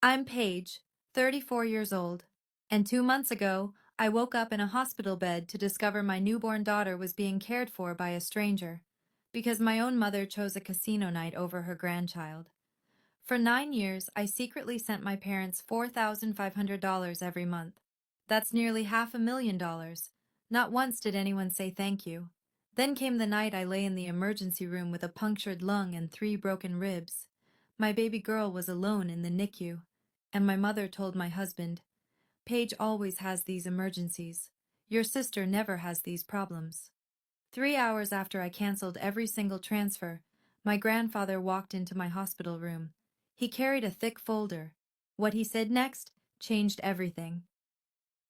I'm Paige, 34 years old, and 2 months ago, I woke up in a hospital bed to discover my newborn daughter was being cared for by a stranger, because my own mother chose a casino night over her grandchild. For 9 years, I secretly sent my parents $4,500 every month. That's nearly $500,000. Not once did anyone say thank you. Then came the night I lay in the emergency room with a punctured lung and 3 broken ribs. My baby girl was alone in the NICU, and my mother told my husband, "Paige always has these emergencies. Your sister never has these problems." 3 hours after I canceled every single transfer, my grandfather walked into my hospital room. He carried a thick folder. What he said next changed everything.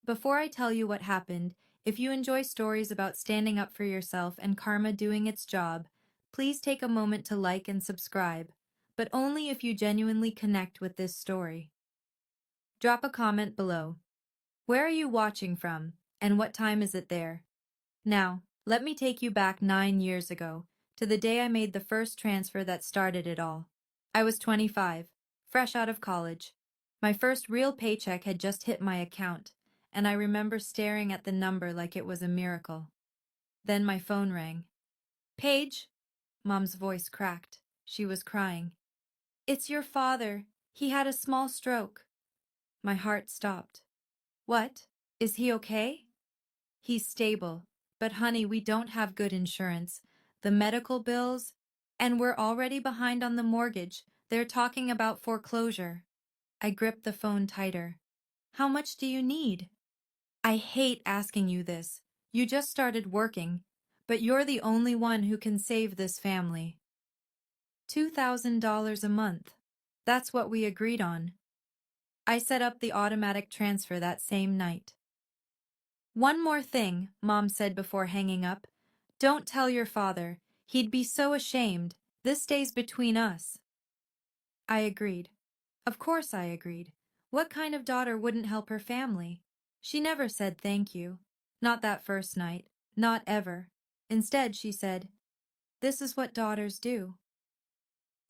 Before I tell you what happened, if you enjoy stories about standing up for yourself and karma doing its job, please take a moment to like and subscribe, but only if you genuinely connect with this story. Drop a comment below. Where are you watching from, and what time is it there? Now, let me take you back 9 years ago, to the day I made the first transfer that started it all. I was 25, fresh out of college. My first real paycheck had just hit my account, and I remember staring at the number like it was a miracle. Then my phone rang. "Paige?" Mom's voice cracked. She was crying. "It's your father. He had a small stroke." My heart stopped. "What? Is he okay?" "He's stable. But honey, we don't have good insurance. The medical bills, and we're already behind on the mortgage. They're talking about foreclosure." I gripped the phone tighter. "How much do you need?" "I hate asking you this. You just started working, but you're the only one who can save this family." $2,000 a month. That's what we agreed on. I set up the automatic transfer that same night. "One more thing," Mom said before hanging up. "Don't tell your father. He'd be so ashamed. This stays between us." I agreed. Of course I agreed. What kind of daughter wouldn't help her family? She never said thank you. Not that first night. Not ever. Instead, she said, "This is what daughters do."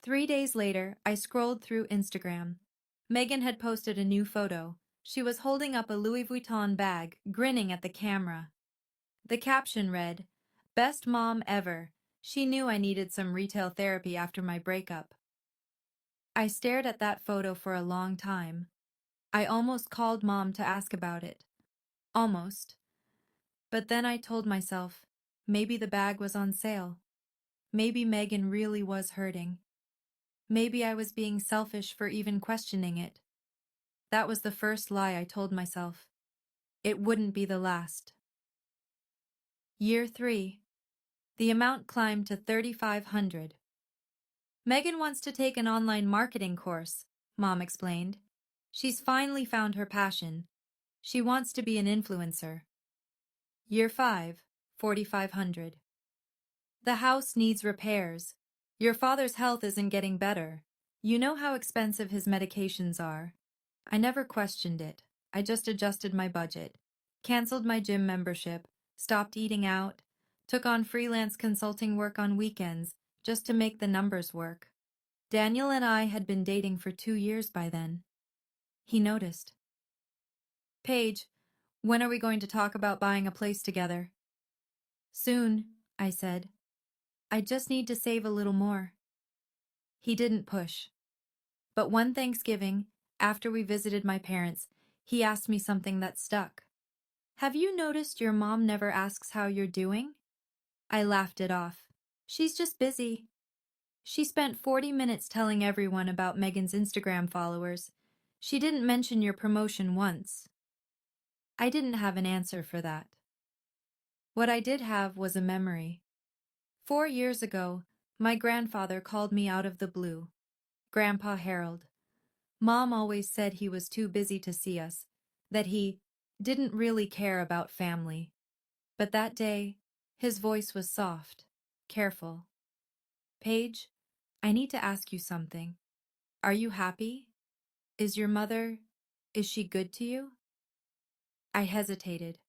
3 days later, I scrolled through Instagram. Megan had posted a new photo. She was holding up a Louis Vuitton bag, grinning at the camera. The caption read, "Best mom ever." She knew I needed some retail therapy after my breakup. I stared at that photo for a long time. I almost called Mom to ask about it. Almost. But then I told myself, maybe the bag was on sale. Maybe Megan really was hurting. Maybe I was being selfish for even questioning it. That was the first lie I told myself. It wouldn't be the last. Year 3. The amount climbed to $3,500. "Megan wants to take an online marketing course," Mom explained. "She's finally found her passion. She wants to be an influencer." Year 5, 4,500. "The house needs repairs. Your father's health isn't getting better. You know how expensive his medications are." I never questioned it. I just adjusted my budget, canceled my gym membership, stopped eating out, took on freelance consulting work on weekends just to make the numbers work. Daniel and I had been dating for 2 years by then. He noticed. "Paige, when are we going to talk about buying a place together?" "Soon," I said. "I just need to save a little more." He didn't push. But one Thanksgiving, after we visited my parents, he asked me something that stuck. "Have you noticed your mom never asks how you're doing?" I laughed it off. "She's just busy." She spent 40 minutes telling everyone about Megan's Instagram followers. She didn't mention your promotion once. I didn't have an answer for that. What I did have was a memory. 4 years ago, my grandfather called me out of the blue. Grandpa Harold. Mom always said he was too busy to see us, that he didn't really care about family. But that day, his voice was soft, careful. "Paige, I need to ask you something. Are you happy? Is your mother, is she good to you?" I hesitated.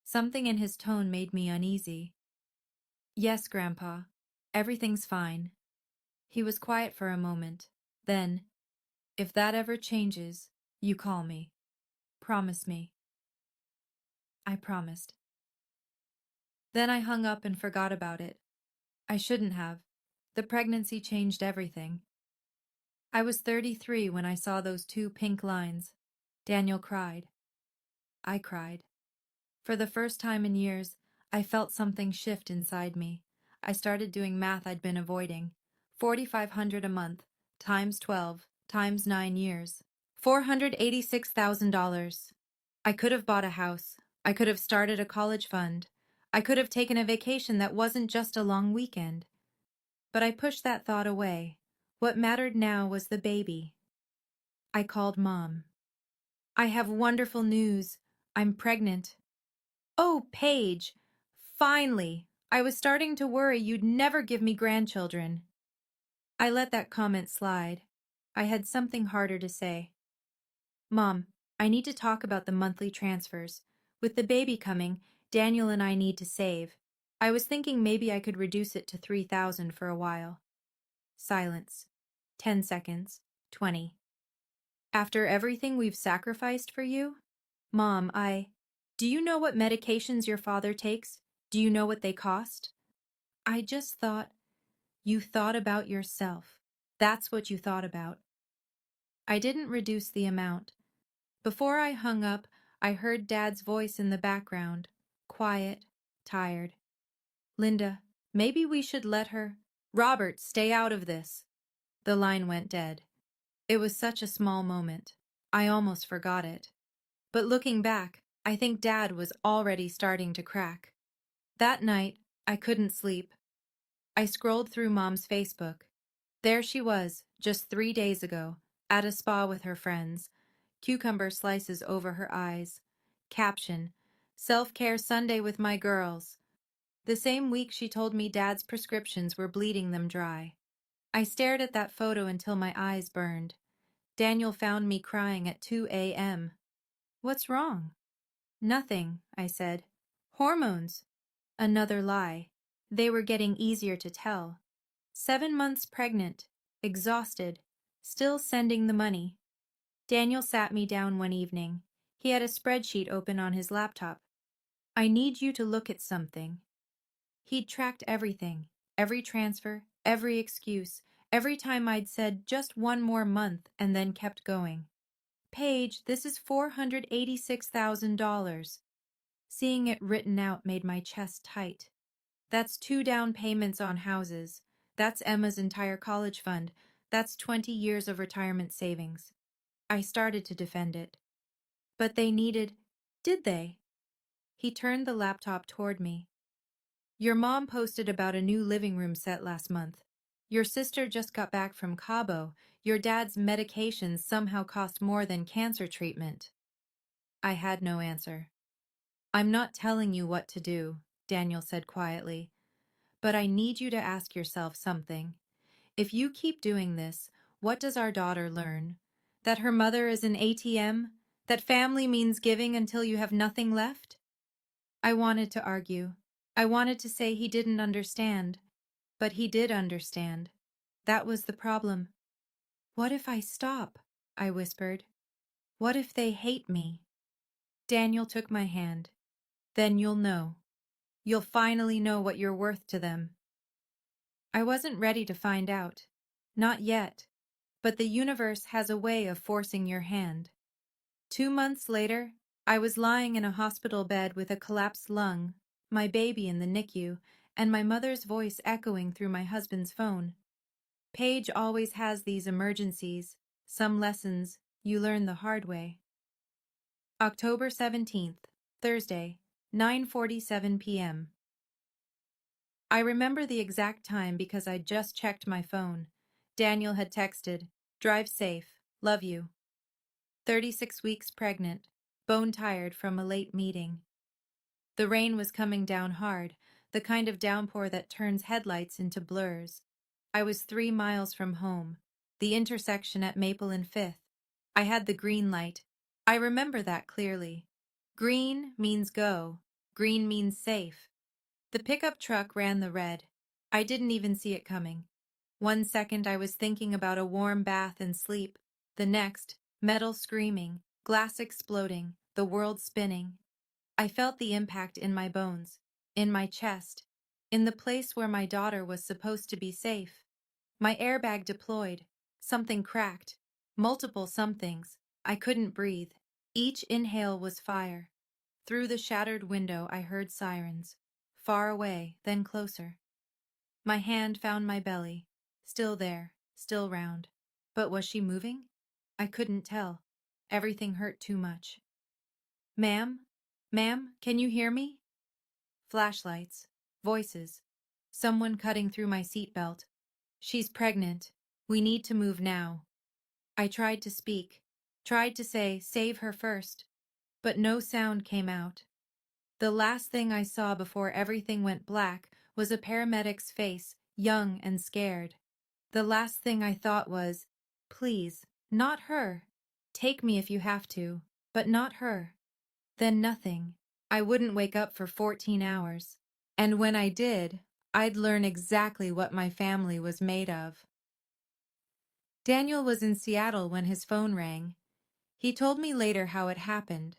Something in his tone made me uneasy. "Yes, Grandpa. Everything's fine." He was quiet for a moment. Then, If that ever changes, you call me. Promise me. I promised. Then I hung up and forgot about it. I shouldn't have. The pregnancy changed everything. I was 33 when I saw those two pink lines. Daniel cried. I cried. For the first time in years, I felt something shift inside me. I started doing math I'd been avoiding. 4,500 a month, times 12, times 9 years. $486,000. I could have bought a house. I could have started a college fund. I could have taken a vacation that wasn't just a long weekend. But I pushed that thought away. What mattered now was the baby. I called Mom. I have wonderful news. I'm pregnant. Oh, Paige! Finally! I was starting to worry you'd never give me grandchildren. I let that comment slide. I had something harder to say. Mom, I need to talk about the monthly transfers. With the baby coming, Daniel and I need to save. I was thinking maybe I could reduce it to 3,000 for a while. Silence. 10 seconds. 20. After everything we've sacrificed for you? Mom, Do you know what medications your father takes? Do you know what they cost? I just thought. You thought about yourself. That's what you thought about. I didn't reduce the amount. Before I hung up, I heard Dad's voice in the background. Quiet, tired. Linda, maybe we should let her. Robert, stay out of this. The line went dead. It was such a small moment. I almost forgot it. But looking back, I think Dad was already starting to crack. That night, I couldn't sleep. I scrolled through Mom's Facebook. There she was, just 3 days ago, at a spa with her friends. Cucumber slices over her eyes. Caption, Self-care Sunday with my girls. The same week she told me Dad's prescriptions were bleeding them dry. I stared at that photo until my eyes burned. Daniel found me crying at 2 a.m. What's wrong? Nothing, I said. Hormones. Another lie. They were getting easier to tell. 7 months pregnant, exhausted, still sending the money. Daniel sat me down one evening. He had a spreadsheet open on his laptop. I need you to look at something. He'd tracked everything, every transfer, every excuse, every time I'd said just one more month and then kept going. Paige, this is $486,000. Seeing it written out made my chest tight. That's 2 down payments on houses. That's Emma's entire college fund. That's 20 years of retirement savings. I started to defend it. But they needed... Did they? He turned the laptop toward me. Your mom posted about a new living room set last month. Your sister just got back from Cabo. Your dad's medications somehow cost more than cancer treatment. I had no answer. I'm not telling you what to do, Daniel said quietly. But I need you to ask yourself something. If you keep doing this, what does our daughter learn? That her mother is an ATM? That family means giving until you have nothing left? I wanted to argue. I wanted to say he didn't understand. But he did understand. That was the problem. What if I stop? I whispered. What if they hate me? Daniel took my hand. Then you'll know. You'll finally know what you're worth to them. I wasn't ready to find out. Not yet. But the universe has a way of forcing your hand. 2 months later, I was lying in a hospital bed with a collapsed lung, my baby in the NICU, and my mother's voice echoing through my husband's phone. Paige always has these emergencies. Some lessons you learn the hard way. October 17th, Thursday, 9:47 p.m. I remember the exact time because I'd just checked my phone. Daniel had texted, "Drive safe, love you." 36 weeks pregnant, bone-tired from a late meeting. The rain was coming down hard, the kind of downpour that turns headlights into blurs. I was 3 miles from home, the intersection at Maple and Fifth. I had the green light. I remember that clearly. Green means go. Green means safe. The pickup truck ran the red. I didn't even see it coming. 1 second I was thinking about a warm bath and sleep. The next, metal screaming, glass exploding, the world spinning. I felt the impact in my bones, in my chest, in the place where my daughter was supposed to be safe. My airbag deployed. Something cracked. Multiple somethings. I couldn't breathe. Each inhale was fire. Through the shattered window I heard sirens. Far away, then closer. My hand found my belly. Still there, still round. But was she moving? I couldn't tell. Everything hurt too much. Ma'am? Ma'am, can you hear me? Flashlights. Voices. Someone cutting through my seatbelt. She's pregnant. We need to move now. I tried to speak. Tried to say, save her first. But no sound came out. The last thing I saw before everything went black was a paramedic's face, young and scared. The last thing I thought was, please, not her. Take me if you have to, but not her. Then nothing. I wouldn't wake up for 14 hours. And when I did, I'd learn exactly what my family was made of. Daniel was in Seattle when his phone rang. He told me later how it happened.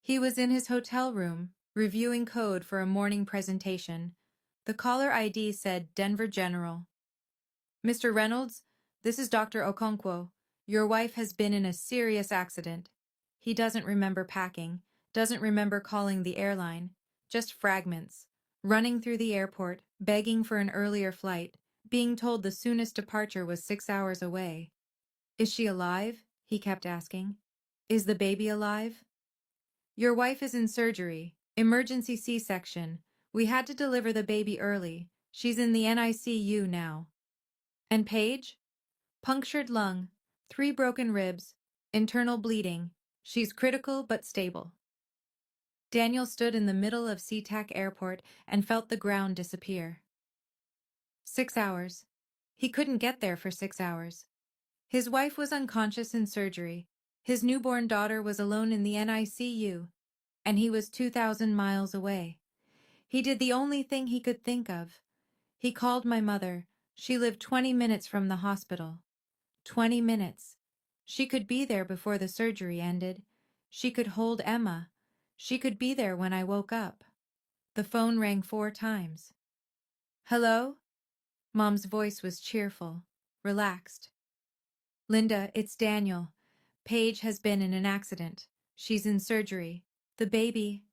He was in his hotel room, reviewing code for a morning presentation. The caller ID said Denver General. Mr. Reynolds, this is Dr. Okonkwo. Your wife has been in a serious accident. He doesn't remember packing, doesn't remember calling the airline, just fragments. Running through the airport, begging for an earlier flight, being told the soonest departure was 6 hours away. Is she alive? He kept asking. Is the baby alive? Your wife is in surgery. Emergency C-section. We had to deliver the baby early. She's in the NICU now. And Paige? Punctured lung, 3 broken ribs, internal bleeding. She's critical but stable. Daniel stood in the middle of SeaTac Airport and felt the ground disappear. 6 hours. He couldn't get there for 6 hours. His wife was unconscious in surgery. His newborn daughter was alone in the NICU, and he was 2,000 miles away. He did the only thing he could think of. He called my mother. She lived 20 minutes from the hospital. 20 minutes. She could be there before the surgery ended. She could hold Emma. She could be there when I woke up. The phone rang 4 times. Hello? Mom's voice was cheerful, relaxed. Linda, it's Daniel. Paige has been in an accident. She's in surgery. The baby...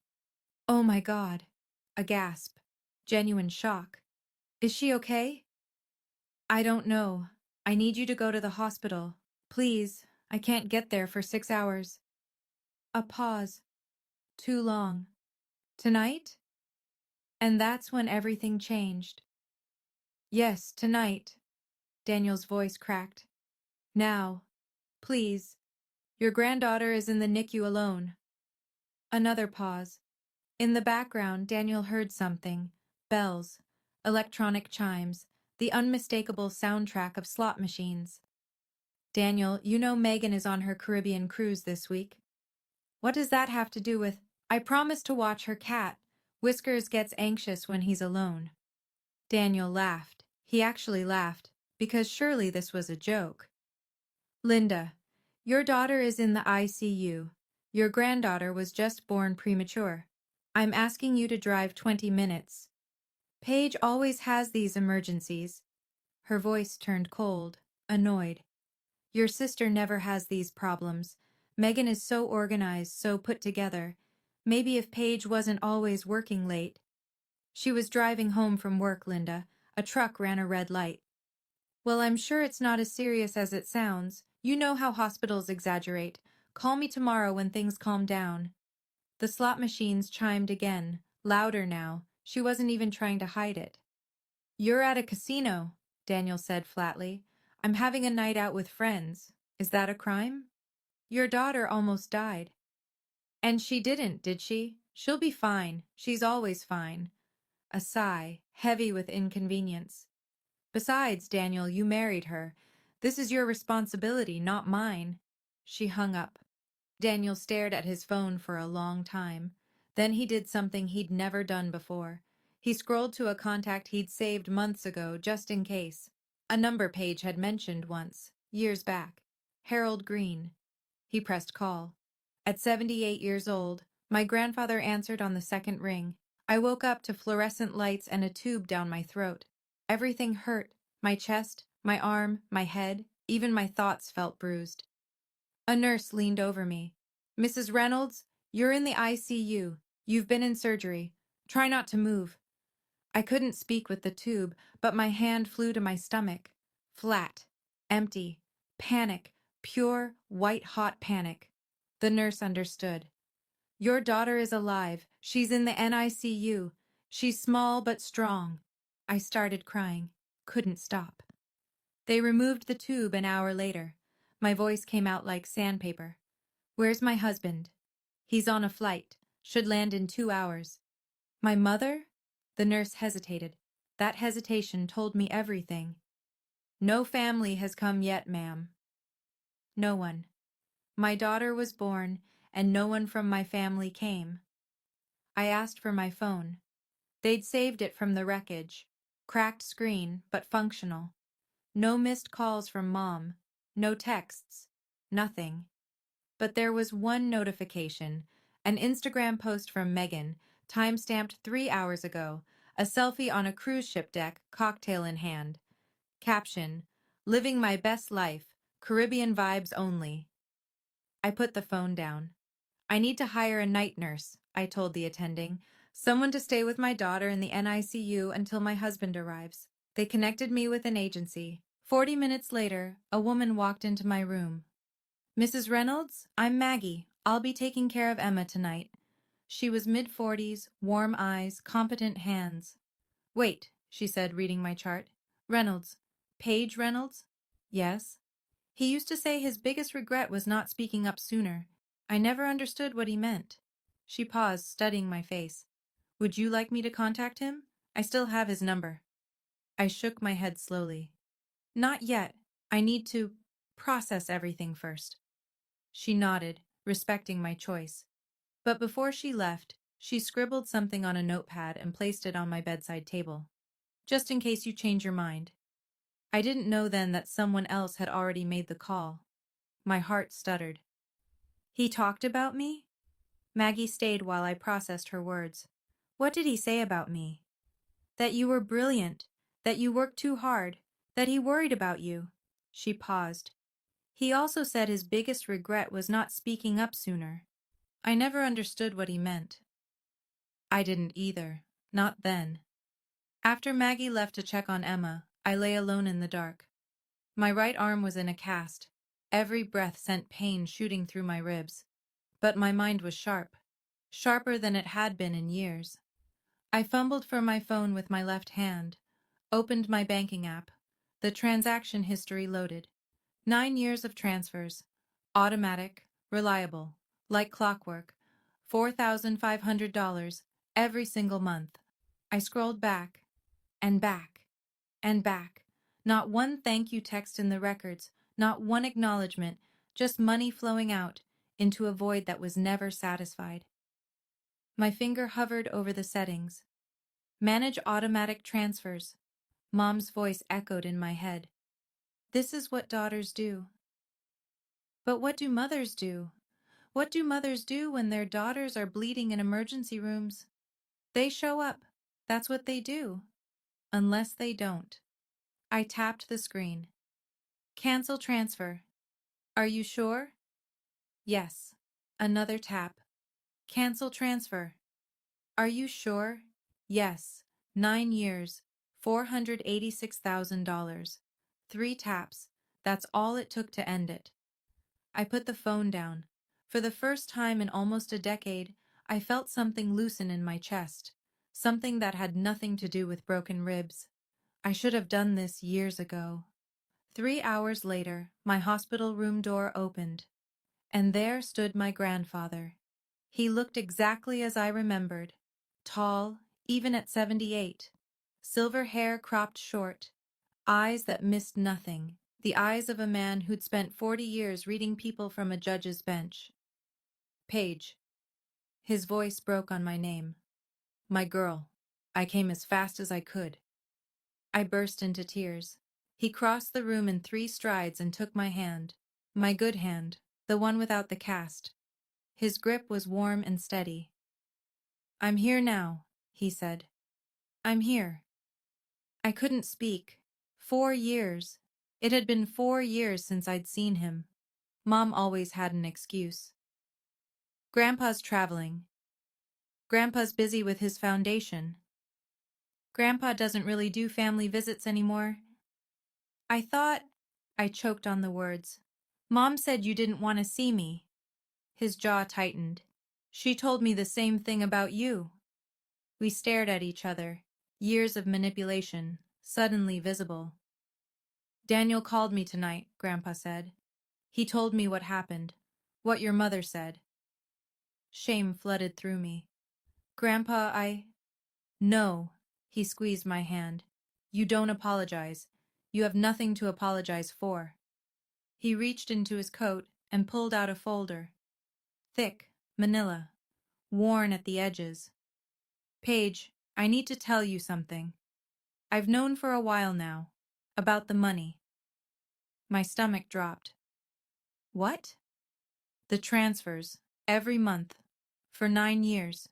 Oh my God. A gasp. Genuine shock. Is she okay? I don't know. I need you to go to the hospital. Please, I can't get there for 6 hours. A pause. Too long. Tonight? And that's when everything changed. Yes, tonight. Daniel's voice cracked. Now. Please. Your granddaughter is in the NICU alone. Another pause. In the background, Daniel heard something. Bells. Electronic chimes. The unmistakable soundtrack of slot machines. Daniel, you know Megan is on her Caribbean cruise this week. What does that have to do with... I promised to watch her cat. Whiskers gets anxious when he's alone. Daniel laughed. He actually laughed, because surely this was a joke. Linda, your daughter is in the ICU. Your granddaughter was just born premature. I'm asking you to drive 20 minutes. Paige always has these emergencies. Her voice turned cold, annoyed. Your sister never has these problems. Megan is so organized, so put together. Maybe if Paige wasn't always working late. She was driving home from work, Linda. A truck ran a red light. Well, I'm sure it's not as serious as it sounds. You know how hospitals exaggerate. Call me tomorrow when things calm down. The slot machines chimed again, louder now. She wasn't even trying to hide it. You're at a casino, Daniel said flatly. I'm having a night out with friends. Is that a crime? Your daughter almost died. And she didn't, did she? She'll be fine. She's always fine. A sigh, heavy with inconvenience. Besides, Daniel, you married her. This is your responsibility, not mine. She hung up. Daniel stared at his phone for a long time. Then he did something he'd never done before. He scrolled to a contact he'd saved months ago, just in case. A number Paige had mentioned once, years back. Harold Green. He pressed call. At 78 years old, my grandfather answered on the second ring. I woke up to fluorescent lights and a tube down my throat. Everything hurt. My chest, my arm, my head, even my thoughts felt bruised. A nurse leaned over me. "Mrs. Reynolds, you're in the ICU. You've been in surgery. Try not to move." I couldn't speak with the tube, but my hand flew to my stomach. Flat. Empty. Panic. Pure, white-hot panic. The nurse understood. "Your daughter is alive. She's in the NICU. She's small but strong." I started crying. Couldn't stop. They removed the tube an hour later. My voice came out like sandpaper. "Where's my husband?" "He's on a flight. Should land in 2 hours." "My mother?" The nurse hesitated. That hesitation told me everything. "No family has come yet, ma'am." No one. My daughter was born, and no one from my family came. I asked for my phone. They'd saved it from the wreckage. Cracked screen, but functional. No missed calls from Mom. No texts. Nothing. But there was one notification, an Instagram post from Megan, time-stamped 3 hours ago, a selfie on a cruise ship deck, cocktail in hand. Caption, "Living my best life, Caribbean vibes only." I put the phone down. "I need to hire a night nurse," I told the attending. "Someone to stay with my daughter in the NICU until my husband arrives." They connected me with an agency. 40 minutes later, a woman walked into my room. "Mrs. Reynolds, I'm Maggie. I'll be taking care of Emma tonight." She was mid-40s, warm eyes, competent hands. "Wait," she said, reading my chart. "Reynolds. Paige Reynolds?" "Yes." "He used to say his biggest regret was not speaking up sooner. I never understood what he meant." She paused, studying my face. "Would you like me to contact him? I still have his number." I shook my head slowly. "Not yet. I need to process everything first." She nodded, respecting my choice. But before she left, she scribbled something on a notepad and placed it on my bedside table. "Just in case you change your mind." I didn't know then that someone else had already made the call. My heart stuttered. "He talked about me?" Maggie stayed while I processed her words. "What did he say about me?" "That you were brilliant, that you worked too hard, that he worried about you." She paused. "He also said his biggest regret was not speaking up sooner." I never understood what he meant. I didn't either. Not then. After Maggie left to check on Emma, I lay alone in the dark. My right arm was in a cast. Every breath sent pain shooting through my ribs. But my mind was sharp. Sharper than it had been in years. I fumbled for my phone with my left hand. Opened my banking app. The transaction history loaded. 9 years of transfers. Automatic. Reliable. Like clockwork. $4,500 every single month. I scrolled back, and back, and back. Not one thank you text in the records, not one acknowledgement, just money flowing out into a void that was never satisfied. My finger hovered over the settings. Manage automatic transfers. Mom's voice echoed in my head. This is what daughters do. But what do mothers do? What do mothers do when their daughters are bleeding in emergency rooms? They show up. That's what they do. Unless they don't. I tapped the screen. Cancel transfer. Are you sure? Yes. Another tap. Cancel transfer. Are you sure? Yes. 9 years. $486,000. 3 taps. That's all it took to end it. I put the phone down. For the first time in almost a decade, I felt something loosen in my chest. Something that had nothing to do with broken ribs. I should have done this years ago. 3 hours later, my hospital room door opened. And there stood my grandfather. He looked exactly as I remembered. Tall, even at 78. Silver hair cropped short. Eyes that missed nothing. The eyes of a man who'd spent 40 years reading people from a judge's bench. "Paige." His voice broke on my name. "My girl. I came as fast as I could." I burst into tears. He crossed the room in 3 strides and took my hand. My good hand, the one without the cast. His grip was warm and steady. I'm here now, he said. I'm here. I couldn't speak. 4 years. It had been 4 years since I'd seen him. Mom always had an excuse. Grandpa's traveling. Grandpa's busy with his foundation. Grandpa doesn't really do family visits anymore. I choked on the words. Mom said you didn't want to see me. His jaw tightened. She told me the same thing about you. We stared at each other, years of manipulation, suddenly visible. Daniel called me tonight, Grandpa said. He told me what happened, what your mother said. Shame flooded through me. Grandpa, No, he squeezed my hand. You don't apologize. You have nothing to apologize for. He reached into his coat and pulled out a folder. Thick, manila, worn at the edges. Paige, I need to tell you something. I've known for a while now. About the money. My stomach dropped. What? The transfers, every month, for 9 years.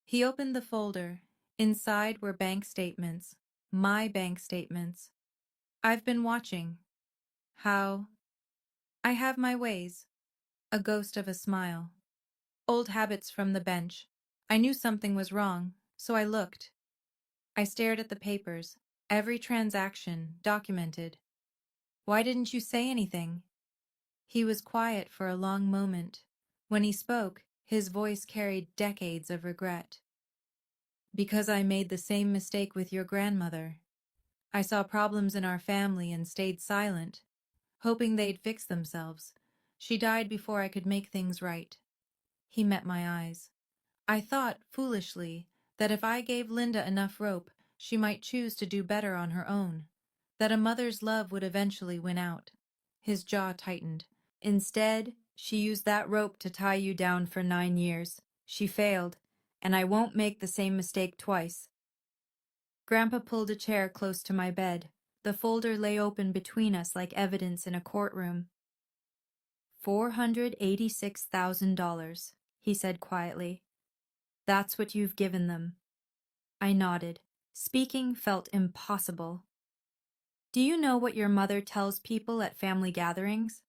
He opened the folder. Inside were bank statements. My bank statements. I've been watching. How? I have my ways. A ghost of a smile. Old habits from the bench. I knew something was wrong, so I looked. I stared at the papers. Every transaction, documented. Why didn't you say anything? He was quiet for a long moment. When he spoke, his voice carried decades of regret. Because I made the same mistake with your grandmother. I saw problems in our family and stayed silent, hoping they'd fix themselves. She died before I could make things right. He met my eyes. I thought, foolishly, that if I gave Linda enough rope, she might choose to do better on her own, that a mother's love would eventually win out. His jaw tightened. Instead, she used that rope to tie you down for 9 years. She failed, and I won't make the same mistake twice. Grandpa pulled a chair close to my bed. The folder lay open between us like evidence in a courtroom. $486,000, he said quietly. That's what you've given them. I nodded. Speaking felt impossible. Do you know what your mother tells people at family gatherings?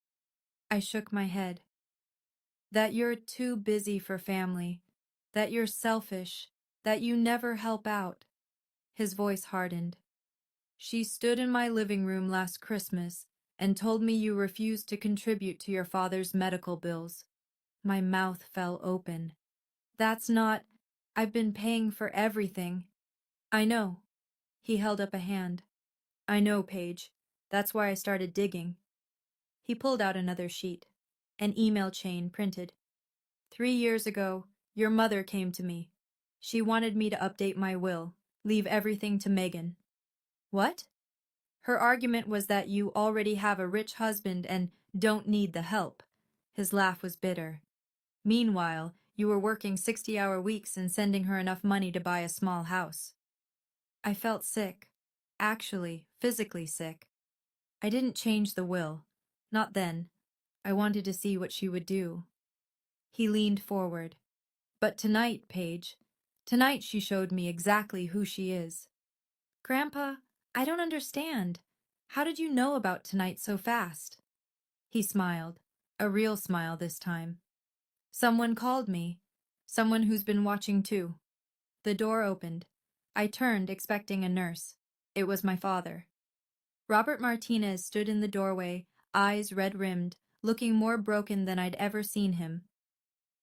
I shook my head. That you're too busy for family, that you're selfish, that you never help out. His voice hardened. She stood in my living room last Christmas and told me you refused to contribute to your father's medical bills. My mouth fell open. That's not... I've been paying for everything. I know. He held up a hand. I know, Paige. That's why I started digging. He pulled out another sheet. An email chain printed. 3 years ago, your mother came to me. She wanted me to update my will, leave everything to Megan. What? Her argument was that you already have a rich husband and don't need the help. His laugh was bitter. Meanwhile, you were working 60-hour weeks and sending her enough money to buy a small house. I felt sick. Actually, physically sick. I didn't change the will. Not then. I wanted to see what she would do. He leaned forward. But tonight, Paige, tonight she showed me exactly who she is. Grandpa, I don't understand. How did you know about tonight so fast? He smiled, a real smile this time. Someone called me. Someone who's been watching too. The door opened. I turned, expecting a nurse. It was my father. Robert Martinez stood in the doorway, eyes red-rimmed, looking more broken than I'd ever seen him.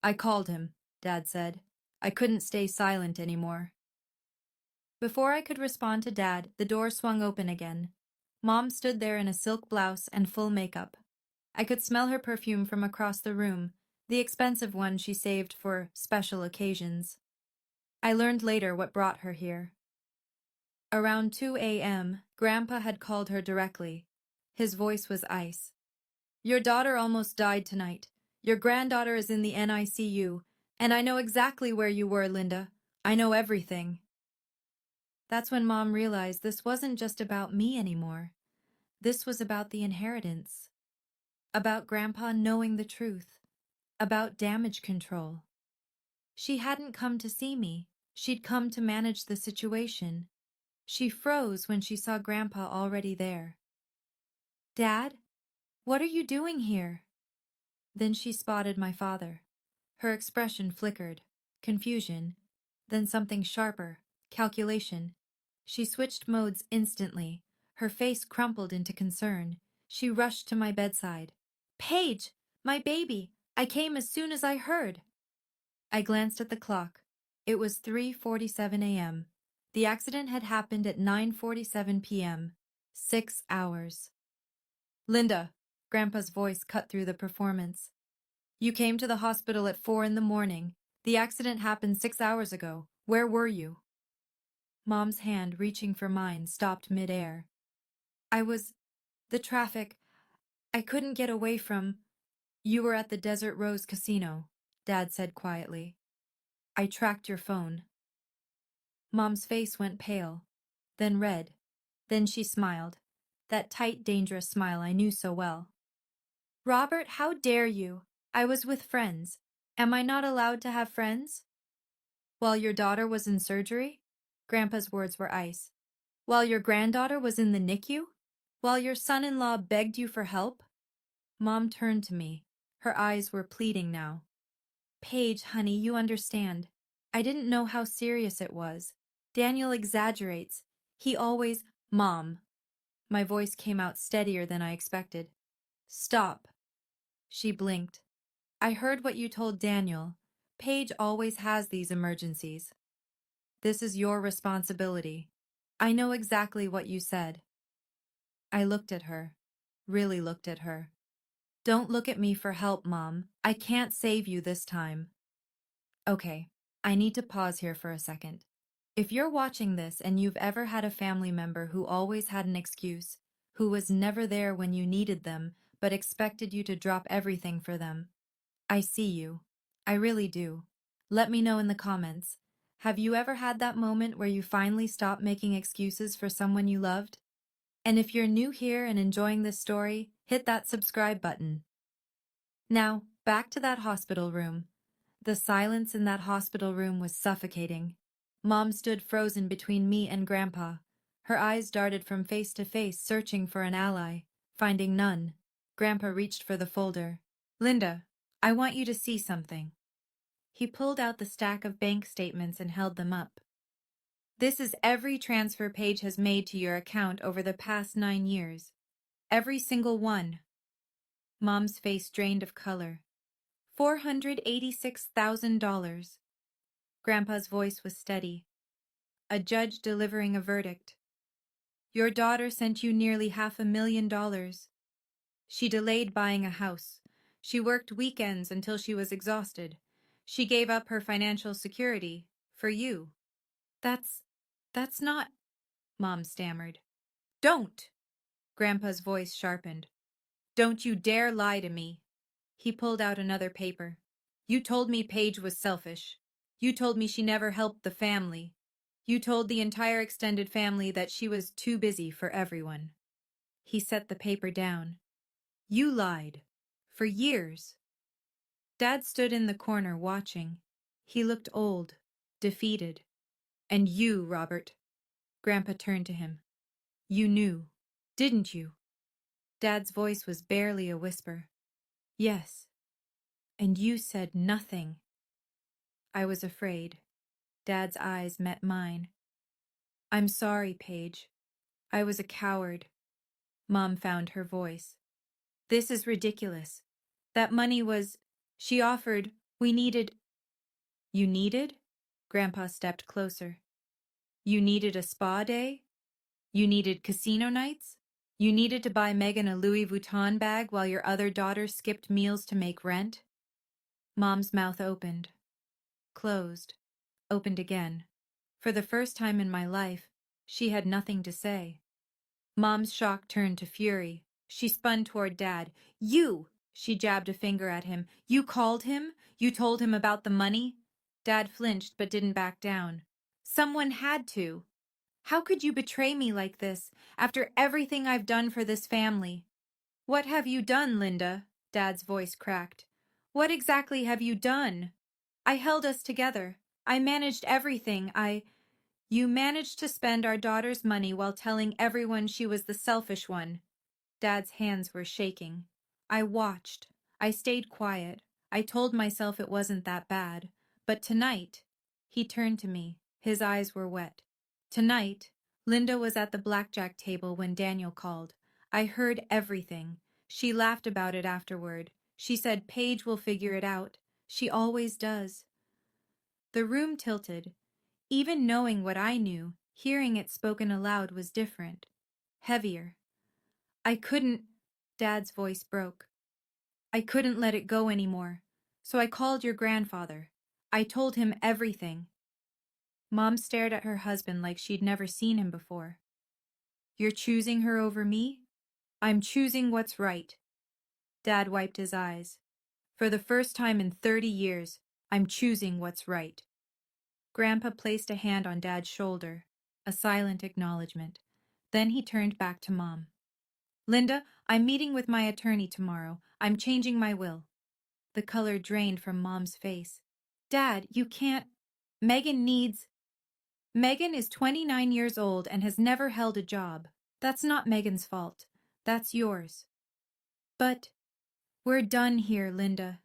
I called him, Dad said. I couldn't stay silent anymore. Before I could respond to Dad, the door swung open again. Mom stood there in a silk blouse and full makeup. I could smell her perfume from across the room, the expensive one she saved for special occasions. I learned later what brought her here. Around 2 a.m., Grandpa had called her directly. His voice was ice. Your daughter almost died tonight. Your granddaughter is in the NICU, and I know exactly where you were, Linda. I know everything. That's when Mom realized this wasn't just about me anymore. This was about the inheritance. about Grandpa knowing the truth, about damage control. She hadn't come to see me. She'd come to manage the situation. She froze when she saw Grandpa already there. Dad, what are you doing here? Then she spotted my father. Her expression flickered. Confusion. Then something sharper. Calculation. She switched modes instantly. Her face crumpled into concern. She rushed to my bedside. Paige! My baby! I came as soon as I heard. I glanced at the clock. It was 3:47 a.m. The accident had happened at 9:47 p.m. 6 hours. Linda, Grandpa's voice cut through the performance. You came to the hospital at 4 in the morning. The accident happened 6 hours ago. Where were you? Mom's hand, reaching for mine, stopped midair. The traffic. I couldn't get away from. You were at the Desert Rose Casino, Dad said quietly. I tracked your phone. Mom's face went pale, then red. Then she smiled. That tight, dangerous smile I knew so well. Robert, how dare you? I was with friends. Am I not allowed to have friends? While your daughter was in surgery? Grandpa's words were ice. While your granddaughter was in the NICU? While your son-in-law begged you for help? Mom turned to me. Her eyes were pleading now. Paige, honey, you understand. I didn't know how serious it was. Daniel exaggerates. He always... Mom. My voice came out steadier than I expected. Stop. She blinked. I heard what you told Daniel. Paige always has these emergencies. This is your responsibility. I know exactly what you said. I looked at her. Really looked at her. Don't look at me for help, Mom. I can't save you this time. Okay, I need to pause here for a second. If you're watching this and you've ever had a family member who always had an excuse, who was never there when you needed them, but expected you to drop everything for them, I see you. I really do. Let me know in the comments. Have you ever had that moment where you finally stopped making excuses for someone you loved? And if you're new here and enjoying this story, hit that subscribe button. Now, back to that hospital room. The silence in that hospital room was suffocating. Mom stood frozen between me and Grandpa. Her eyes darted from face to face, searching for an ally. Finding none, Grandpa reached for the folder. Linda, I want you to see something. He pulled out the stack of bank statements and held them up. This is every transfer Paige has made to your account over the past 9 years. Every single one. Mom's face drained of color. $486,000. Grandpa's voice was steady. A judge delivering a verdict. Your daughter sent you nearly $500,000. She delayed buying a house. She worked weekends until she was exhausted. She gave up her financial security for you. That's not, Mom stammered. Don't! Grandpa's voice sharpened. Don't you dare lie to me. He pulled out another paper. You told me Paige was selfish. You told me she never helped the family. You told the entire extended family that she was too busy for everyone. He set the paper down. You lied. For years. Dad stood in the corner watching. He looked old, defeated. And you, Robert. Grandpa turned to him. You knew, didn't you? Dad's voice was barely a whisper. Yes. And you said nothing. I was afraid. Dad's eyes met mine. I'm sorry, Paige. I was a coward. Mom found her voice. This is ridiculous. That money was... She offered... We needed... You needed? Grandpa stepped closer. You needed a spa day? You needed casino nights? You needed to buy Megan a Louis Vuitton bag while your other daughter skipped meals to make rent? Mom's mouth opened. Closed. Opened again. For the first time in my life, she had nothing to say. Mom's shock turned to fury. She spun toward Dad. You! She jabbed a finger at him. You called him? You told him about the money? Dad flinched but didn't back down. Someone had to. How could you betray me like this, after everything I've done for this family? What have you done, Linda? Dad's voice cracked. What exactly have you done? I held us together. I managed everything. You managed to spend our daughter's money while telling everyone she was the selfish one. Dad's hands were shaking. I watched. I stayed quiet. I told myself it wasn't that bad. But tonight, he turned to me. His eyes were wet. Tonight, Linda was at the blackjack table when Daniel called. I heard everything. She laughed about it afterward. She said Paige will figure it out. She always does. The room tilted. Even knowing what I knew, hearing it spoken aloud was different. Heavier. I couldn't. Dad's voice broke. I couldn't let it go anymore. So I called your grandfather. I told him everything. Mom stared at her husband like she'd never seen him before. You're choosing her over me? I'm choosing what's right. Dad wiped his eyes. For the first time in 30 years, I'm choosing what's right. Grandpa placed a hand on Dad's shoulder, a silent acknowledgement. Then he turned back to Mom. Linda, I'm meeting with my attorney tomorrow. I'm changing my will. The color drained from Mom's face. Dad, you can't. Megan needs. Megan is 29 years old and has never held a job. That's not Megan's fault. That's yours. But we're done here, Linda.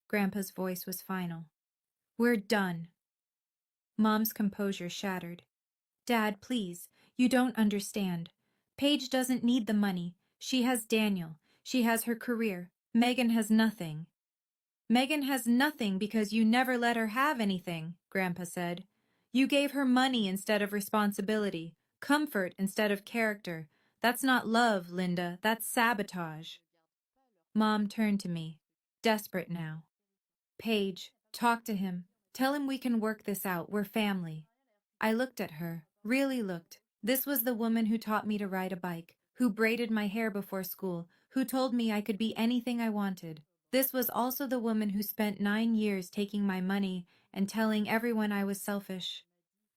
Grandpa's voice was final. We're done. Mom's composure shattered. Dad, please, you don't understand. Paige doesn't need the money. She has Daniel. She has her career. Megan has nothing. Megan has nothing because you never let her have anything, Grandpa said. You gave her money instead of responsibility, comfort instead of character. That's not love, Linda. That's sabotage. Mom turned to me, desperate now. Paige, talk to him. Tell him we can work this out. We're family. I looked at her, really looked. This was the woman who taught me to ride a bike, who braided my hair before school, who told me I could be anything I wanted. This was also the woman who spent 9 years taking my money and telling everyone I was selfish,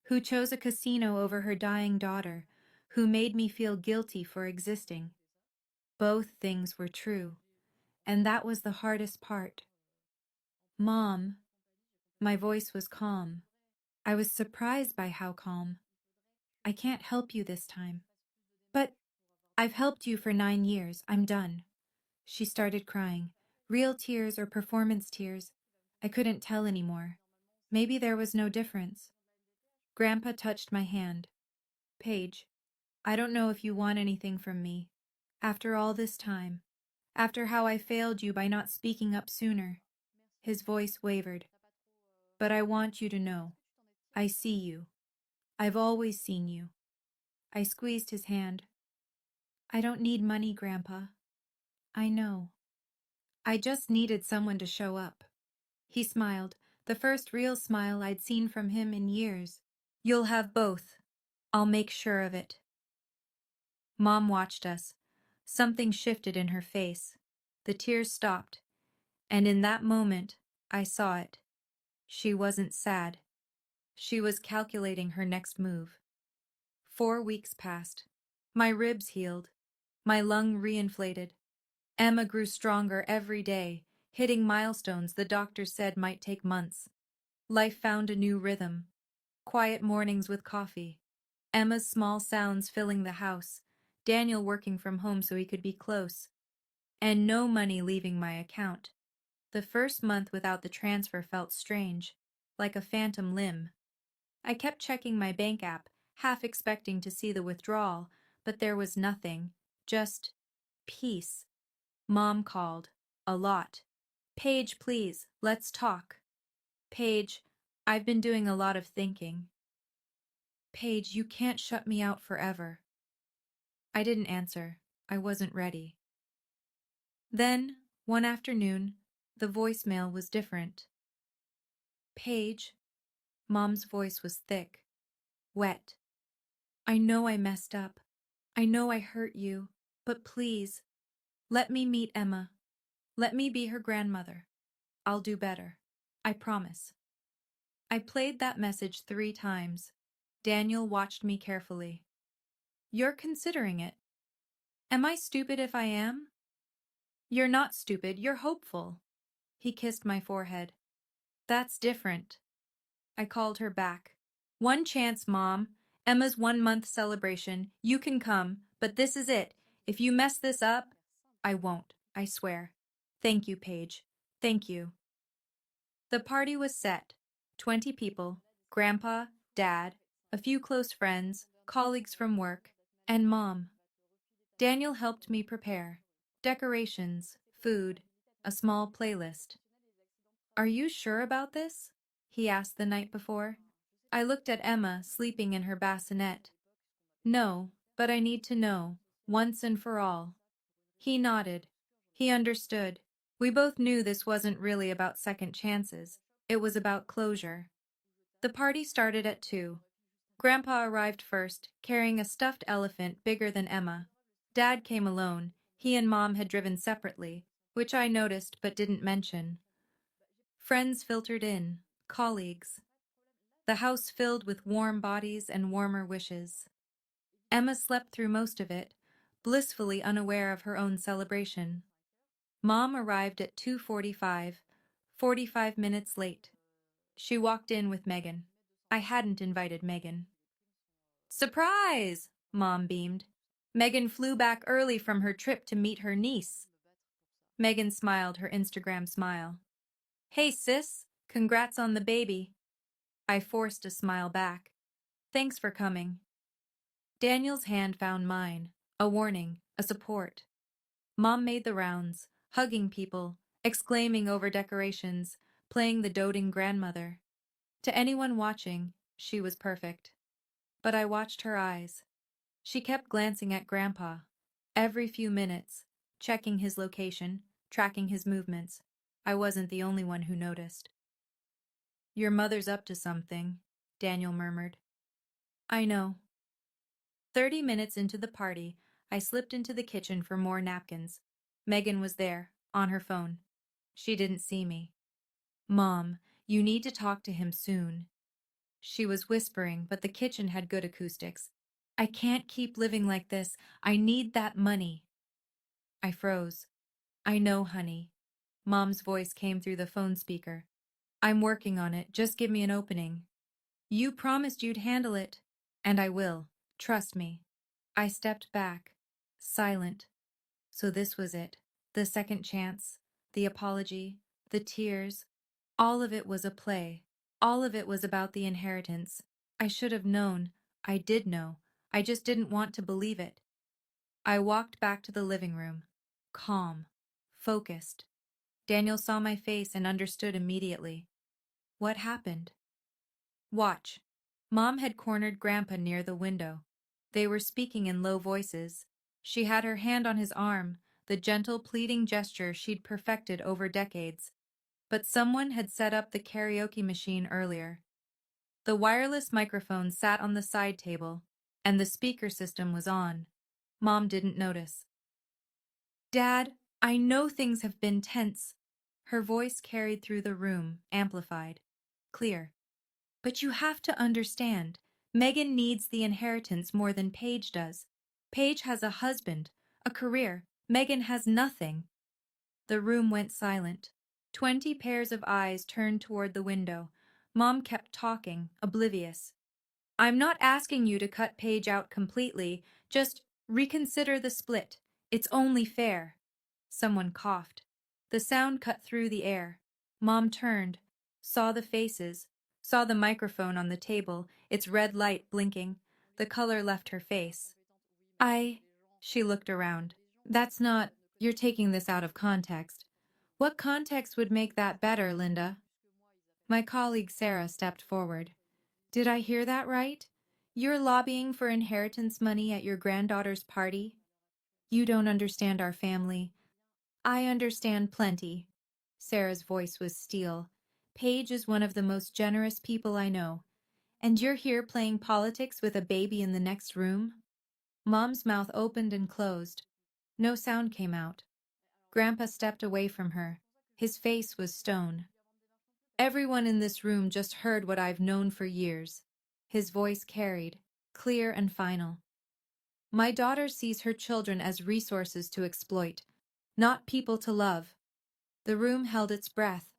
who chose a casino over her dying daughter, who made me feel guilty for existing. Both things were true, and that was the hardest part. Mom, my voice was calm. I was surprised by how calm. I can't help you this time. But I've helped you for 9 years. I'm done. She started crying. Real tears or performance tears. I couldn't tell anymore. Maybe there was no difference. Grandpa touched my hand. Paige, I don't know if you want anything from me. After all this time. After how I failed you by not speaking up sooner. His voice wavered. But I want you to know. I see you. I've always seen you. I squeezed his hand. I don't need money, Grandpa. I know. I just needed someone to show up. He smiled, the first real smile I'd seen from him in years. You'll have both. I'll make sure of it. Mom watched us. Something shifted in her face. The tears stopped. And in that moment, I saw it. She wasn't sad. She was calculating her next move. 4 weeks passed. My ribs healed. My lung reinflated. Emma grew stronger every day, hitting milestones the doctors said might take months. Life found a new rhythm. Quiet mornings with coffee. Emma's small sounds filling the house. Daniel working from home so he could be close. And no money leaving my account. The first month without the transfer felt strange, like a phantom limb. I kept checking my bank app, half expecting to see the withdrawal, but there was nothing, just peace. Mom called. A lot. Paige, please, let's talk. Paige, I've been doing a lot of thinking. Paige, you can't shut me out forever. I didn't answer. I wasn't ready. Then, one afternoon, the voicemail was different. Paige, Mom's voice was thick, wet. I know I messed up. I know I hurt you, but please, let me meet Emma. Let me be her grandmother. I'll do better. I promise. I played that message 3 times. Daniel watched me carefully. You're considering it. Am I stupid if I am? You're not stupid, you're hopeful. He kissed my forehead. That's different. I called her back. One chance, Mom. Emma's 1 month celebration. You can come, but this is it. If you mess this up, I won't, I swear. Thank you, Paige. Thank you. The party was set. 20 people, Grandpa, Dad, a few close friends, colleagues from work, and Mom. Daniel helped me prepare. Decorations, food, a small playlist. Are you sure about this? He asked the night before. I looked at Emma sleeping in her bassinet. No, but I need to know, once and for all. He nodded. He understood. We both knew this wasn't really about second chances. It was about closure. The party started at 2. Grandpa arrived first, carrying a stuffed elephant bigger than Emma. Dad came alone. He and Mom had driven separately, which I noticed but didn't mention. Friends filtered in, colleagues. The house filled with warm bodies and warmer wishes. Emma slept through most of it, blissfully unaware of her own celebration. Mom arrived at 2:45, 45 minutes late. She walked in with Megan. I hadn't invited Megan. Surprise! Mom beamed. Megan flew back early from her trip to meet her niece. Megan smiled her Instagram smile. Hey sis, congrats on the baby. I forced a smile back. Thanks for coming. Daniel's hand found mine, a warning, a support. Mom made the rounds, hugging people, exclaiming over decorations, playing the doting grandmother. To anyone watching, she was perfect. But I watched her eyes. She kept glancing at Grandpa, every few minutes, checking his location, tracking his movements. I wasn't the only one who noticed. Your mother's up to something, Daniel murmured. I know. 30 minutes into the party, I slipped into the kitchen for more napkins. Megan was there, on her phone. She didn't see me. Mom, you need to talk to him soon. She was whispering, but the kitchen had good acoustics. I can't keep living like this. I need that money. I froze. I know, honey. Mom's voice came through the phone speaker. I'm working on it. Just give me an opening. You promised you'd handle it. And I will. Trust me. I stepped back, silent. So this was it. The second chance, the apology, the tears. All of it was a play. All of it was about the inheritance. I should have known. I did know. I just didn't want to believe it. I walked back to the living room, calm, focused. Daniel saw my face and understood immediately. What happened? Watch. Mom had cornered Grandpa near the window. They were speaking in low voices. She had her hand on his arm, the gentle, pleading gesture she'd perfected over decades. But someone had set up the karaoke machine earlier. The wireless microphone sat on the side table, and the speaker system was on. Mom didn't notice. Dad, I know things have been tense. Her voice carried through the room, amplified. Clear. But you have to understand, Megan needs the inheritance more than Paige does. Paige has a husband, a career. Megan has nothing. The room went silent. 20 pairs of eyes turned toward the window. Mom kept talking, oblivious. I'm not asking you to cut Paige out completely. Just reconsider the split. It's only fair. Someone coughed. The sound cut through the air. Mom turned, saw the faces, saw the microphone on the table, its red light blinking. The color left her face. She looked around. That's not, you're taking this out of context. What context would make that better, Linda? My colleague Sarah stepped forward. Did I hear that right? You're lobbying for inheritance money at your granddaughter's party? You don't understand our family. I understand plenty. Sarah's voice was steel. Paige is one of the most generous people I know. And you're here playing politics with a baby in the next room? Mom's mouth opened and closed. No sound came out. Grandpa stepped away from her. His face was stone. Everyone in this room just heard what I've known for years. His voice carried, clear and final. My daughter sees her children as resources to exploit. not people to love. The room held its breath.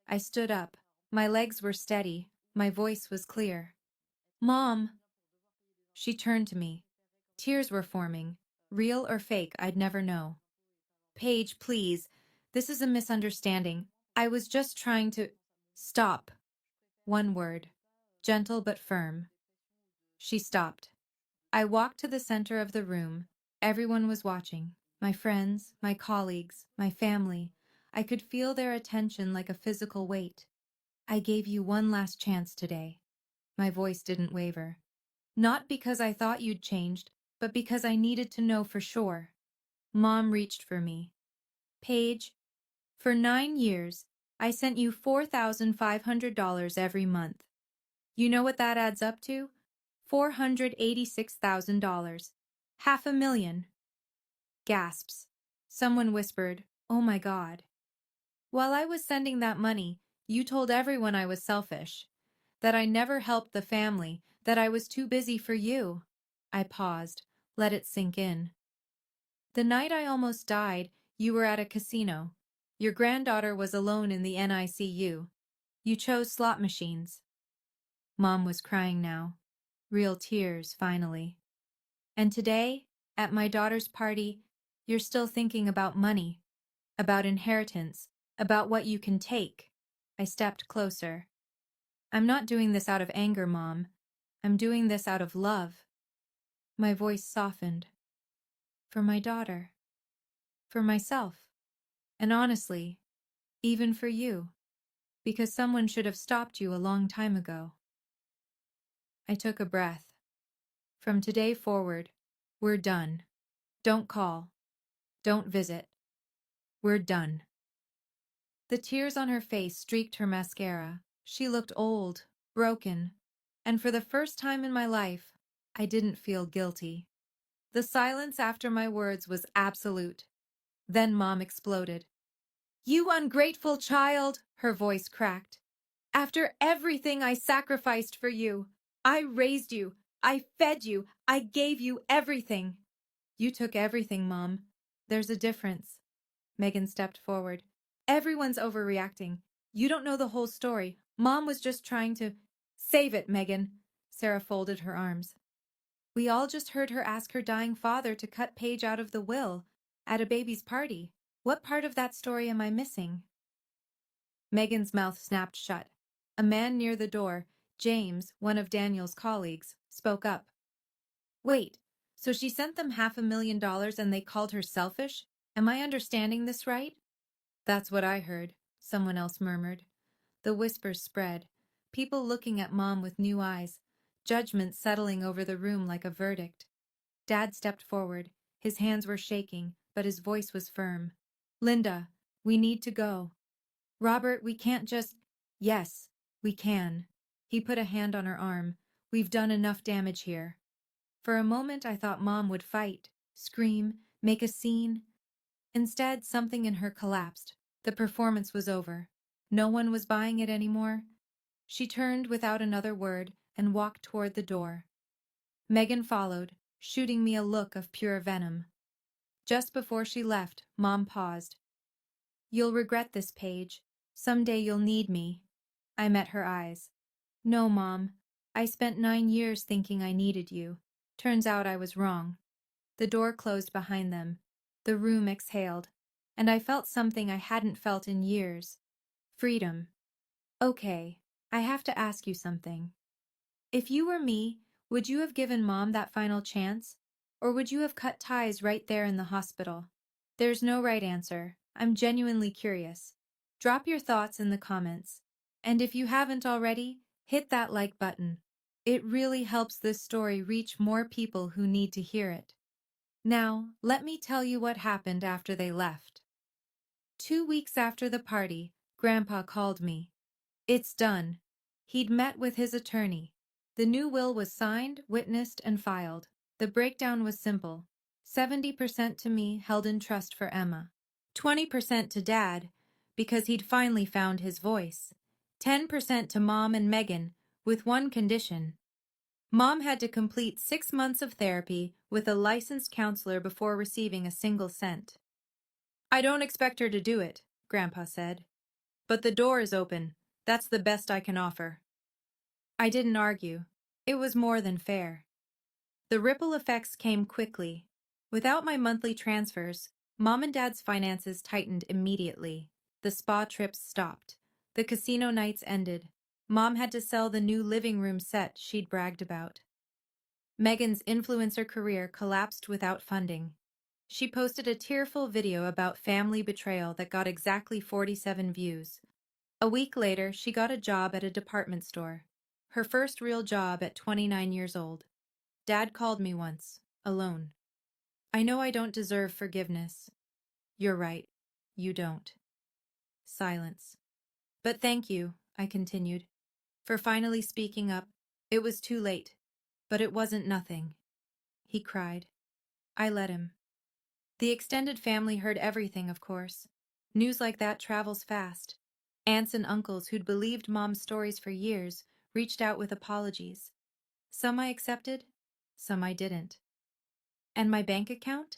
I stood up. My legs were steady. My voice was clear. Mom! She turned to me. Tears were forming. Real or fake, I'd never know. Paige, please. This is a misunderstanding. I was just trying to… Stop. One word. Gentle but firm. She stopped. I walked to the center of the room. Everyone was watching. My friends, my colleagues, my family. I could feel their attention like a physical weight. I gave you one last chance today. My voice didn't waver. Not because I thought you'd changed, but because I needed to know for sure. Mom reached for me. Paige, for 9 years, I sent you $4,500 every month. You know what that adds up to? $486,000. $500,000. Gasps. Someone whispered, "Oh my God." While I was sending that money, you told everyone I was selfish, that I never helped the family, that I was too busy for you. I paused, let it sink in. The night I almost died, you were at a casino. Your granddaughter was alone in the NICU. You chose slot machines. Mom was crying now. Real tears, finally. And today, at my daughter's party, you're still thinking about money, about inheritance, about what you can take. I stepped closer. I'm not doing this out of anger, Mom. I'm doing this out of love. My voice softened. For my daughter. For myself. And honestly, even for you. Because someone should have stopped you a long time ago. I took a breath. From today forward, we're done. Don't call. Don't visit. We're done. The tears on her face streaked her mascara. She looked old, broken, and for the first time in my life, I didn't feel guilty. The silence after my words was absolute. Then Mom exploded. "You ungrateful child!" her voice cracked. "After everything I sacrificed for you, I raised you, I fed you, I gave you everything." "You took everything, Mom. There's a difference." Megan stepped forward. "Everyone's overreacting. You don't know the whole story. Mom was just trying to… Save it, Megan." Sarah folded her arms. "We all just heard her ask her dying father to cut Paige out of the will at a baby's party. What part of that story am I missing?" Megan's mouth snapped shut. A man near the door, James, one of Daniel's colleagues, spoke up. "Wait, so she sent them $500,000 and they called her selfish? Am I understanding this right?" "That's what I heard," someone else murmured. The whispers spread, people looking at Mom with new eyes, judgment settling over the room like a verdict. Dad stepped forward. His hands were shaking, but his voice was firm. "Linda, we need to go." "Robert, we can't just…" "Yes, we can." He put a hand on her arm. "We've done enough damage here." For a moment I thought Mom would fight, scream, make a scene. Instead, something in her collapsed. The performance was over. No one was buying it anymore. She turned without another word and walked toward the door. Megan followed, shooting me a look of pure venom. Just before she left, Mom paused. "You'll regret this, Paige. Someday you'll need me." I met her eyes. "No, Mom. I spent 9 years thinking I needed you. Turns out I was wrong." The door closed behind them. The room exhaled, and I felt something I hadn't felt in years. Freedom. "Okay, I have to ask you something. If you were me, would you have given Mom that final chance? Or would you have cut ties right there in the hospital?" There's no right answer. I'm genuinely curious. Drop your thoughts in the comments. And if you haven't already, hit that like button. It really helps this story reach more people who need to hear it. Now, let me tell you what happened after they left. 2 weeks after the party, Grandpa called me. It's done. He'd met with his attorney. The new will was signed, witnessed, and filed. The breakdown was simple. 70% to me, held in trust for Emma. 20% to Dad, because he'd finally found his voice. 10% to Mom and Megan, with one condition. Mom had to complete 6 months of therapy with a licensed counselor before receiving a single cent. I don't expect her to do it, Grandpa said. But the door is open. That's the best I can offer. I didn't argue. It was more than fair. The ripple effects came quickly. Without my monthly transfers, Mom and Dad's finances tightened immediately. The spa trips stopped. The casino nights ended. Mom had to sell the new living room set she'd bragged about. Megan's influencer career collapsed without funding. She posted a tearful video about family betrayal that got exactly 47 views. A week later, she got a job at a department store. Her first real job at 29 years old. Dad called me once, alone. I know I don't deserve forgiveness. You're right. You don't. Silence. But thank you, I continued, for finally speaking up. It was too late. But it wasn't nothing. He cried. I let him. The extended family heard everything, of course. News like that travels fast. Aunts and uncles who'd believed Mom's stories for years reached out with apologies. Some I accepted, some I didn't. And my bank account?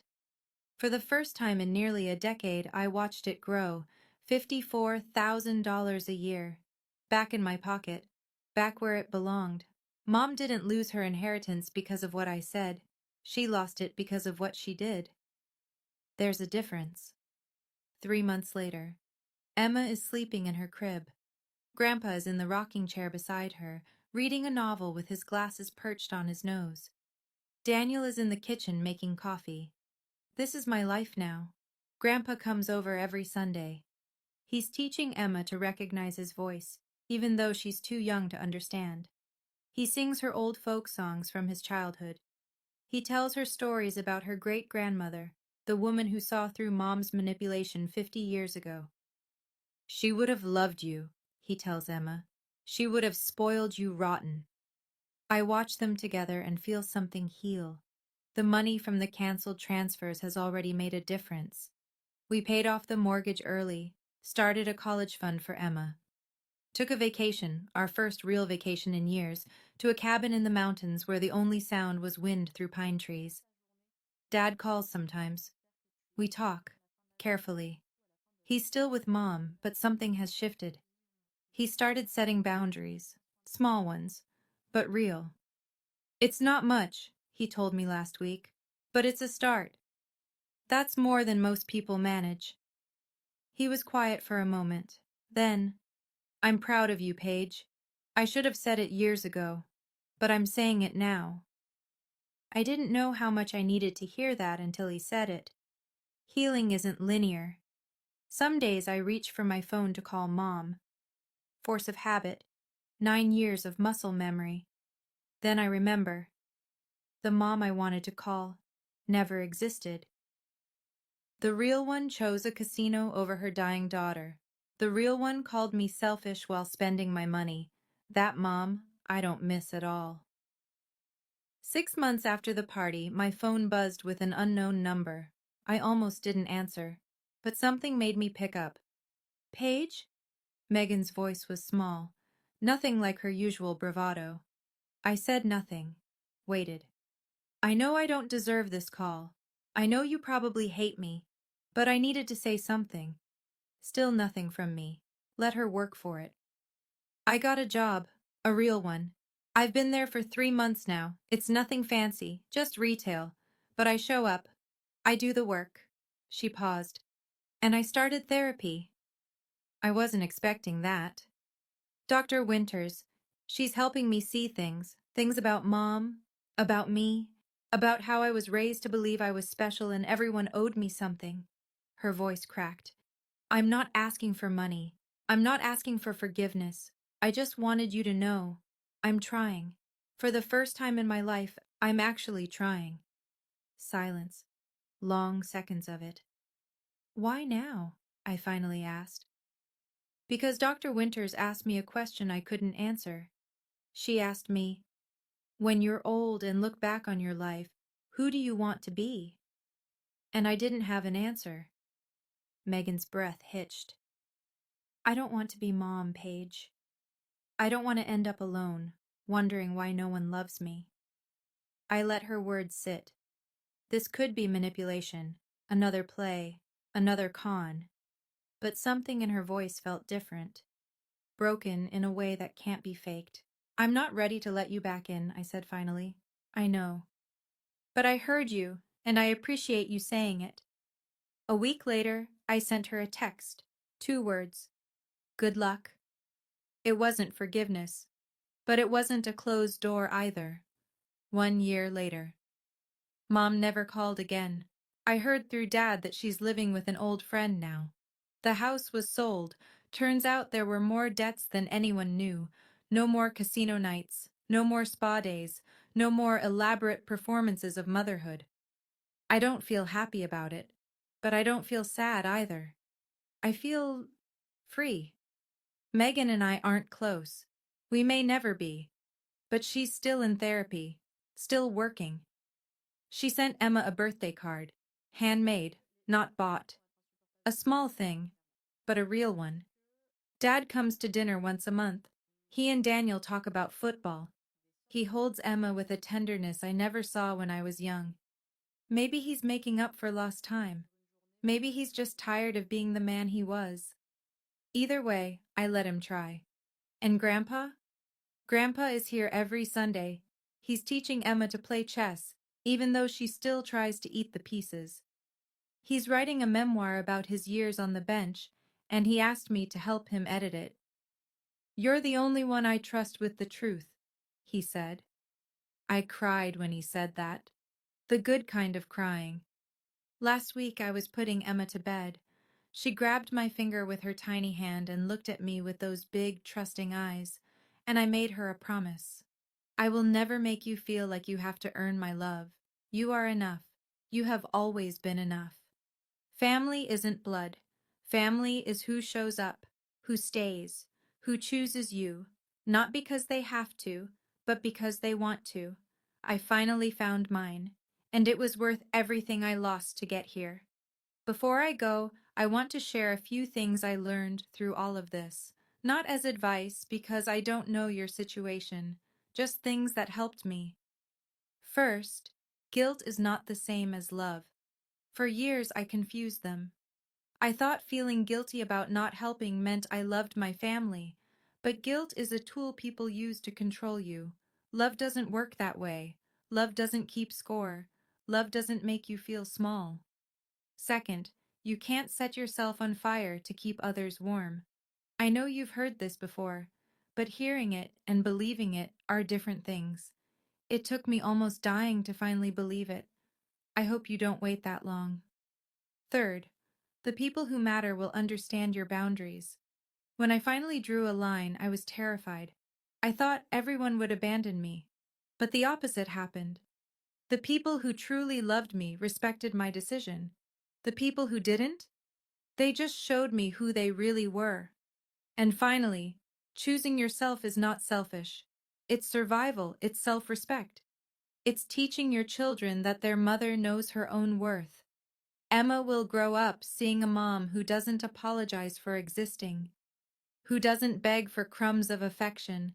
For the first time in nearly a decade, I watched it grow, $54,000 a year. Back in my pocket, back where it belonged. Mom didn't lose her inheritance because of what I said. She lost it because of what she did. There's a difference. 3 months later, Emma is sleeping in her crib. Grandpa is in the rocking chair beside her, reading a novel with his glasses perched on his nose. Daniel is in the kitchen making coffee. This is my life now. Grandpa comes over every Sunday. He's teaching Emma to recognize his voice, even though she's too young to understand. He sings her old folk songs from his childhood. He tells her stories about her great-grandmother, the woman who saw through Mom's manipulation 50 years ago. She would have loved you, he tells Emma. She would have spoiled you rotten. I watch them together and feel something heal. The money from the canceled transfers has already made a difference. We paid off the mortgage early, started a college fund for Emma. Took a vacation, our first real vacation in years, to a cabin in the mountains where the only sound was wind through pine trees. Dad calls sometimes. We talk, carefully. He's still with Mom, but something has shifted. He started setting boundaries, small ones, but real. It's not much, he told me last week, but it's a start. That's more than most people manage. He was quiet for a moment. Then, I'm proud of you, Paige. I should have said it years ago, but I'm saying it now. I didn't know how much I needed to hear that until he said it. Healing isn't linear. Some days I reach for my phone to call Mom. Force of habit. 9 years of muscle memory. Then I remember. The mom I wanted to call never existed. The real one chose a casino over her dying daughter. The real one called me selfish while spending my money. That mom, I don't miss at all. 6 months after the party, my phone buzzed with an unknown number. I almost didn't answer, but something made me pick up. Paige? Megan's voice was small, nothing like her usual bravado. I said nothing, waited. I know I don't deserve this call. I know you probably hate me, but I needed to say something. Still nothing from me. Let her work for it. I got a job, a real one. I've been there for 3 months now. It's nothing fancy, just retail. But I show up. I do the work. She paused. And I started therapy. I wasn't expecting that. Dr. Winters. She's helping me see things. Things about Mom, about me, about how I was raised to believe I was special and everyone owed me something. Her voice cracked. I'm not asking for money. I'm not asking for forgiveness. I just wanted you to know. I'm trying. For the first time in my life, I'm actually trying. Silence. Long seconds of it. Why now? I finally asked. Because Dr. Winters asked me a question I couldn't answer. She asked me, when you're old and look back on your life, who do you want to be? And I didn't have an answer. Megan's breath hitched. I don't want to be Mom, Paige. I don't want to end up alone, wondering why no one loves me. I let her words sit. This could be manipulation, another play, Another con. But something in her voice felt different, broken in a way that can't be faked. I'm not ready to let you back in, I said finally. I know. But I heard you, and I appreciate you saying it. A week later, I sent her a text. 2 words. Good luck. It wasn't forgiveness, but it wasn't a closed door either. 1 year later. Mom never called again. I heard through Dad that she's living with an old friend now. The house was sold. Turns out there were more debts than anyone knew. No more casino nights, no more spa days, no more elaborate performances of motherhood. I don't feel happy about it, but I don't feel sad either. I feel free. Megan and I aren't close. We may never be, but she's still in therapy, still working. She sent Emma a birthday card, handmade, not bought. A small thing, but a real one. Dad comes to dinner once a month. He and Daniel talk about football. He holds Emma with a tenderness I never saw when I was young. Maybe he's making up for lost time. Maybe he's just tired of being the man he was. Either way, I let him try. And Grandpa? Grandpa is here every Sunday. He's teaching Emma to play chess, even though she still tries to eat the pieces. He's writing a memoir about his years on the bench, and he asked me to help him edit it. You're the only one I trust with the truth, he said. I cried when he said that. The good kind of crying. Last week I was putting Emma to bed. She grabbed my finger with her tiny hand and looked at me with those big, trusting eyes, and I made her a promise. I will never make you feel like you have to earn my love. You are enough. You have always been enough. Family isn't blood. Family is who shows up, who stays, who chooses you, not because they have to, but because they want to. I finally found mine, and it was worth everything I lost to get here. Before I go, I want to share a few things I learned through all of this. Not as advice, because I don't know your situation, just things that helped me. First, guilt is not the same as love. For years I confused them. I thought feeling guilty about not helping meant I loved my family, but guilt is a tool people use to control you. Love doesn't work that way. Love doesn't keep score. Love doesn't make you feel small. Second, you can't set yourself on fire to keep others warm. I know you've heard this before, but hearing it and believing it are different things. It took me almost dying to finally believe it. I hope you don't wait that long. Third, the people who matter will understand your boundaries. When I finally drew a line, I was terrified. I thought everyone would abandon me. But the opposite happened. The people who truly loved me respected my decision. The people who didn't, they just showed me who they really were. And finally, choosing yourself is not selfish. It's survival, it's self-respect. It's teaching your children that their mother knows her own worth. Emma will grow up seeing a mom who doesn't apologize for existing, who doesn't beg for crumbs of affection,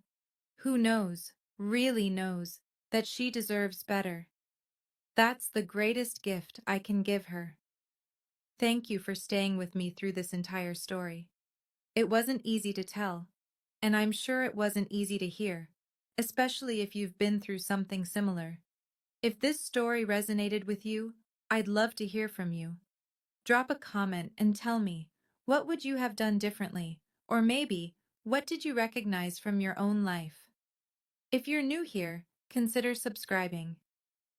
who knows, really knows, that she deserves better. That's the greatest gift I can give her. Thank you for staying with me through this entire story. It wasn't easy to tell, and I'm sure it wasn't easy to hear, especially if you've been through something similar. If this story resonated with you, I'd love to hear from you. Drop a comment and tell me, what would you have done differently? Or maybe, what did you recognize from your own life? If you're new here, consider subscribing.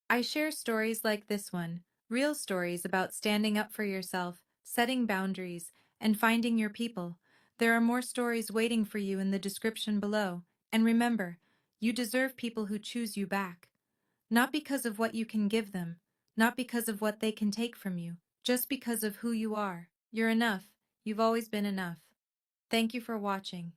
I share stories like this one, real stories about standing up for yourself, setting boundaries, and finding your people. There are more stories waiting for you in the description below. And remember, you deserve people who choose you back. Not because of what you can give them, not because of what they can take from you, just because of who you are. You're enough. You've always been enough. Thank you for watching.